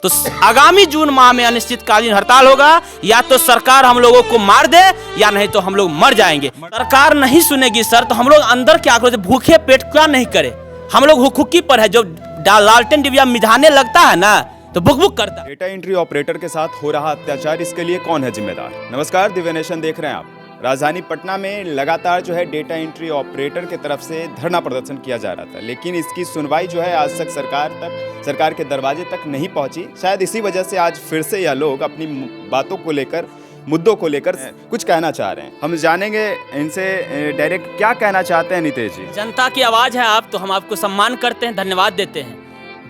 तो आगामी जून माह में अनिश्चितकालीन हड़ताल होगा। या तो सरकार हम लोगों को मार दे या नहीं तो हम लोग मर जाएंगे। सरकार नहीं सुनेगी सर तो हम लोग अंदर क्या करें, भूखे पेट क्या नहीं करें। हम लोग हुक्की पर है, जो लालटेन डिबिया मिझाने लगता है ना तो बुक बुक करता है। डेटा एंट्री ऑपरेटर के साथ हो रहा अत्याचार, इसके लिए कौन है जिम्मेदार? नमस्कार, दिव्य नेशन देख रहे हैं आप। राजधानी पटना में लगातार जो है डेटा एंट्री ऑपरेटर की तरफ से धरना प्रदर्शन किया जा रहा था, लेकिन इसकी सुनवाई जो है आज तक सरकार के दरवाजे तक नहीं पहुंची। शायद इसी वजह से आज फिर से यह लोग अपनी बातों को लेकर, मुद्दों को लेकर कुछ कहना चाह रहे हैं। हम जानेंगे इनसे डायरेक्ट क्या कहना चाहते हैं। नितेश जी, जनता की आवाज़ है आप, तो हम आपको सम्मान करते हैं, धन्यवाद देते हैं।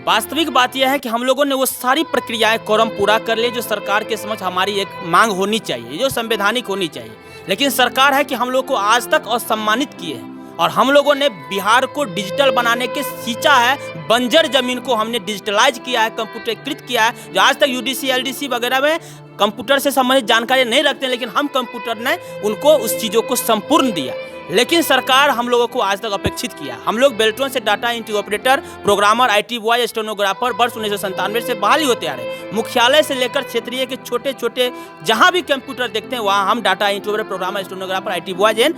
वास्तविक बात यह है कि हम लोगों ने वो सारी प्रक्रियाएं कोरम पूरा कर ली जो सरकार के समक्ष हमारी एक मांग होनी चाहिए, जो संवैधानिक होनी चाहिए। लेकिन सरकार है कि हम लोग को आज तक असम्मानित किए हैं और हम लोगों ने बिहार को डिजिटल बनाने के सींचा है। बंजर जमीन को हमने डिजिटलाइज किया है, कंप्यूटरीकृत किया है। जो आज तक यूडीसी एलडीसी वगैरह में कंप्यूटर से संबंधित जानकारी नहीं रखते, लेकिन हम कंप्यूटर ने उनको उस चीज़ों को संपूर्ण दिया। लेकिन सरकार हम लोगों को आज तक अपेक्षित किया। हम लोग बेल्ट्रॉन से data entry operator, programmer, IT boy, stenographer वर्ष 1997 से बहाली होते आ रहे। मुख्यालय से लेकर क्षेत्रीय के छोटे छोटे जहां भी कंप्यूटर देखते हैं वहां हम data entry operator, programmer, stenographer, IT boy and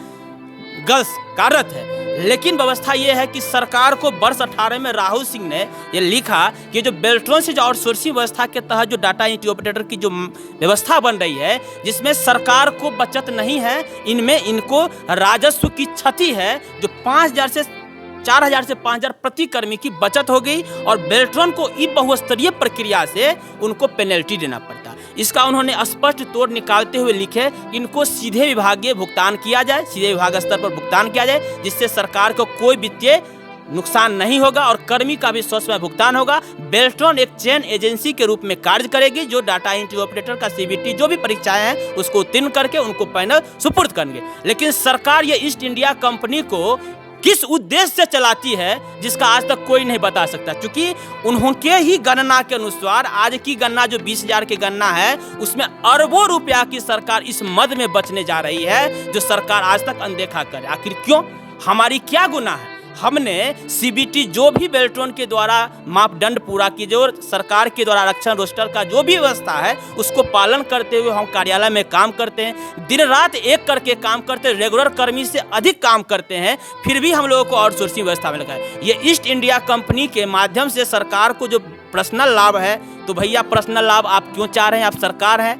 girls कार्यरत है। लेकिन व्यवस्था यह है कि सरकार को वर्ष 18 में राहुल सिंह ने यह लिखा कि जो बेल्ट्रॉन से जो आउटसोर्सिंग व्यवस्था के तहत जो डाटा एंट्री ऑपरेटर की जो व्यवस्था बन रही है, जिसमें सरकार को बचत नहीं है, इनमें इनको राजस्व की क्षति है। जो 4,000 से 5,000 प्रति कर्मी की बचत हो गई और बेल्ट्रॉन को ई बहुस्तरीय प्रक्रिया से उनको पेनल्टी देना पड़ता। इसका उन्होंने स्पष्ट तौर निकालते हुए लिखे, इनको सीधे विभागीय भुगतान किया जाए, सीधे विभाग स्तर पर भुगतान किया जाए, जिससे सरकार को कोई वित्तीय नुकसान नहीं होगा और कर्मी का भी स्वयं भुगतान होगा। बेल्ट्रॉन एक चेन एजेंसी के रूप में कार्य करेगी, जो डाटा एंट्री ऑपरेटर का CBT जो भी परीक्षाएं हैं उसको उत्तीर्ण करके उनको पैनल सुपुर्द करेंगे। लेकिन सरकार ये ईस्ट इंडिया कंपनी को किस उद्देश्य से चलाती है जिसका आज तक कोई नहीं बता सकता, क्योंकि उनके ही गणना के अनुसार आज की गणना जो 20,000 की गणना है उसमें अरबों रुपया की सरकार इस मद में बचने जा रही है, जो सरकार आज तक अनदेखा करे। आखिर क्यों? हमारी क्या गुनाह है? हमने CBT जो भी बेल्ट्रॉन के द्वारा मापदंड पूरा की, जो सरकार के द्वारा आरक्षण रोस्टर का जो भी व्यवस्था है उसको पालन करते हुए हम कार्यालय में काम करते हैं, दिन रात एक करके काम करते हैं, रेगुलर कर्मी से अधिक काम करते हैं, फिर भी हम लोगों को आउटसोर्सिंग व्यवस्था में लगा है। ये ईस्ट इंडिया कंपनी के माध्यम से सरकार को जो पर्सनल लाभ है, तो भैया पर्सनल लाभ आप क्यों चाह रहे हैं? आप सरकार है,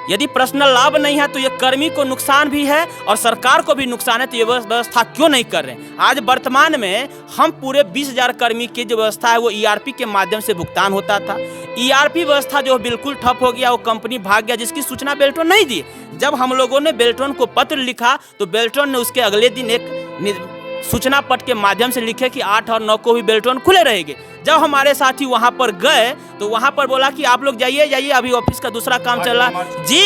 यदि पर्सनल लाभ नहीं है तो ये कर्मी को नुकसान भी है और सरकार को भी नुकसान है, तो ये व्यवस्था क्यों नहीं कर रहे हैं? आज वर्तमान में हम पूरे 20,000 कर्मी की जो व्यवस्था है वो ERP के माध्यम से भुगतान होता था। ERP व्यवस्था जो बिल्कुल ठप हो गया, वो कंपनी भाग गया, जिसकी सूचना बेल्ट्रॉन नहीं दी। जब हम लोगों ने बेल्ट्रॉन को पत्र लिखा तो बेल्ट्रॉन ने उसके अगले दिन एक सूचना पट के माध्यम से लिखे कि 8 और 9 को भी बेल्ट्रॉन खुले रहेंगे। जब हमारे साथी वहां पर गए तो वहां पर बोला कि आप लोग जाइए, अभी ऑफिस का दूसरा काम चल रहा है। जी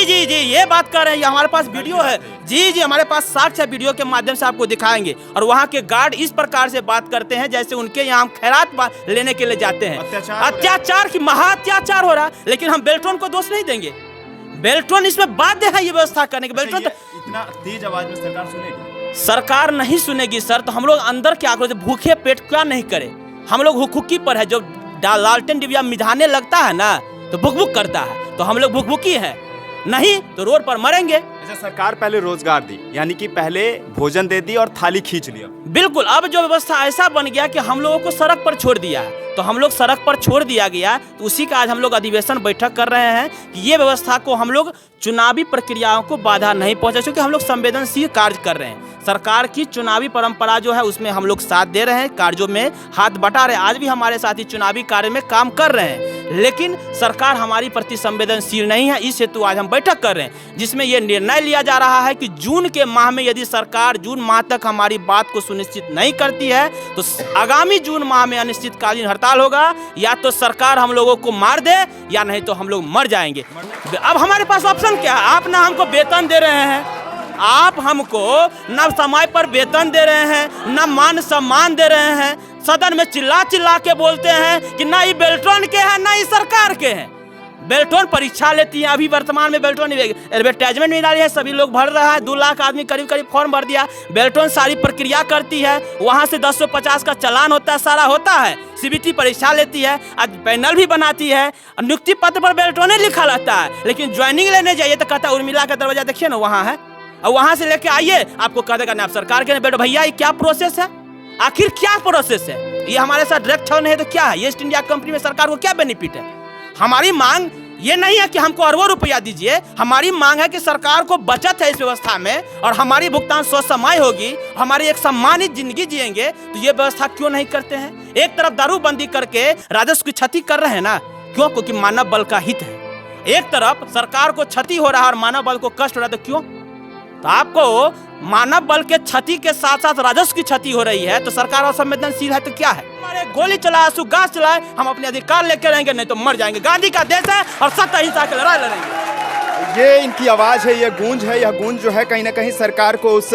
ये बात कर रहे हैं, हमारे पास वीडियो है। जी हमारे पास साक्ष्य है, वीडियो के माध्यम से आपको दिखाएंगे। और वहां के गार्ड इस प्रकार से बात करते हैं जैसे उनके यहाँ हम खैरात लेने के लिए जाते हैं। अत्याचार की महाअत्याचार हो रहा है, लेकिन हम बेल्ट्रॉन को दोष नहीं देंगे। बेल्ट्रॉन इसमें बाध्य है ये व्यवस्था करने की। बेल्ट्रॉन इतना तेज आवाज में सरकार सुनेगी? सरकार नहीं सुनेगी सर तो हम लोग अंदर क्या करें, भूखे पेट क्या नहीं करें। हम लोग हुक्की पर है, जो लालटेन डिबिया मिझाने लगता है ना तो बुक बुक करता है, तो हम लोग भुकभुकी है, नहीं तो रोड पर मरेंगे। अच्छा, सरकार पहले रोजगार दी, यानी कि पहले भोजन दे दी और थाली खींच लिया। बिल्कुल, अब जो व्यवस्था ऐसा बन गया कि हम लोगों को सड़क पर छोड़ दिया है, तो हम लोग सड़क पर छोड़ दिया गया, तो उसी का आज हम लोग अधिवेशन बैठक कर रहे हैं कि ये व्यवस्था को हम लोग चुनावी प्रक्रियाओं को बाधा नहीं पहुंचा, क्योंकि हम लोग संवेदनशील कार्य कर रहे हैं। सरकार की चुनावी परंपरा जो है उसमें हम लोग साथ दे रहे हैं, कार्यों में हाथ बटा रहे हैं। आज भी हमारे साथी चुनावी कार्य में काम कर रहे हैं, लेकिन सरकार हमारी प्रति संवेदनशील नहीं है। इस हेतु आज हम बैठक कर रहे हैं, जिसमें यह निर्णय लिया जा रहा है कि जून के माह में यदि सरकार जून माह तक हमारी बात को सुनिश्चित नहीं करती है तो आगामी जून माह में अनिश्चितकालीन हड़ताल होगा। या तो सरकार हम लोगों को मार दे या नहीं तो हम लोग मर जाएंगे। अब हमारे पास ऑप्शन क्या है? आप ना हमको वेतन दे रहे हैं, आप हमको न समय पर वेतन दे रहे हैं, न मान सम्मान दे रहे हैं। सदन में चिल्ला चिल्ला के बोलते हैं कि ना ये बेल्ट्रॉन के हैं ना ये सरकार के हैं। बेल्टोन परीक्षा लेती है। अभी वर्तमान में बेल्टोन एडवर्टाइजमेंट में डाली है, सभी लोग भर रहा है, 2 लाख आदमी करीब करीब फॉर्म भर दिया। बेल्टोन सारी प्रक्रिया करती है, वहाँ से 1050 का चालान होता है, सारा होता है। सीबीटी परीक्षा लेती है, आज पैनल भी बनाती है, नियुक्ति पत्र पर बेल्टोने लिखा रहता है। लेकिन ज्वाइनिंग लेने जाइए तो कहता है उर्मिला का दरवाजा देखिए ना वहाँ है, और वहाँ से लेके आइए आपको कह देगा ना आप सरकार के बेटो भैया ये क्या प्रोसेस है, आखिर क्या प्रोसेस है, ये हमारे साथ डायरेक्ट नहीं है तो क्या है, ये ईस्ट इंडिया कंपनी में सरकार को क्या बेनिफिट है। हमारी मांग ये नहीं है कि हमको अरबों रुपया दीजिए, हमारी मांग है कि सरकार को बचत है इस व्यवस्था में और हमारी भुगतान स्वसमय होगी, हमारी एक सम्मानित जिंदगी जिएंगे, तो ये व्यवस्था क्यों नहीं करते हैं। एक तरफ दारूबंदी करके राजस्व की क्षति कर रहे हैं ना, क्यों, क्योंकि मानव बल का हित है। एक तरफ सरकार को क्षति हो रहा है और मानव बल को कष्ट हो रहा है, तो क्यों, तो आपको मानव बल के क्षति के साथ साथ राजस्व की क्षति हो रही है, तो सरकार असंवेदनशील है तो क्या है। हमारे गोली चलाए, सुगास चलाए, हम अपने अधिकार लेकर रहेंगे, नहीं तो मर जाएंगे। गांधी का देश है और सत्ता अहिंसा की लड़ाई लड़ेंगे। ये इनकी आवाज़ है, ये गूंज है, यह गूंज जो है कहीं ना कहीं सरकार को उस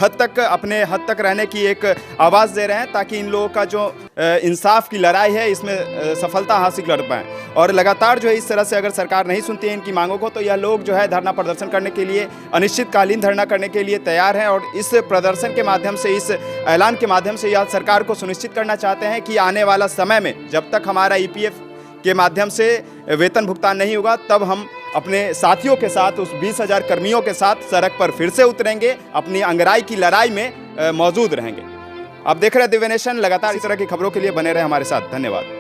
हद तक, अपने हद तक रहने की एक आवाज़ दे रहे हैं, ताकि इन लोगों का जो इंसाफ की लड़ाई है इसमें सफलता हासिल कर पाएँ। और लगातार जो है इस तरह से अगर सरकार नहीं सुनती है इनकी मांगों को, तो यह लोग जो है धरना प्रदर्शन करने के लिए, अनिश्चितकालीन धरना करने के लिए तैयार हैं। और इस प्रदर्शन के माध्यम से, इस ऐलान के माध्यम से यह सरकार को सुनिश्चित करना चाहते हैं कि आने वाला समय में जब तक हमारा ईपीएफ के माध्यम से वेतन भुगतान नहीं होगा, तब हम अपने साथियों के साथ, उस 20,000 कर्मियों के साथ सड़क पर फिर से उतरेंगे, अपनी अंगराई की लड़ाई में मौजूद रहेंगे। आप देख रहे हैं दिव्य नेशन। लगातार इस तरह की खबरों के लिए बने रहे हमारे साथ। धन्यवाद।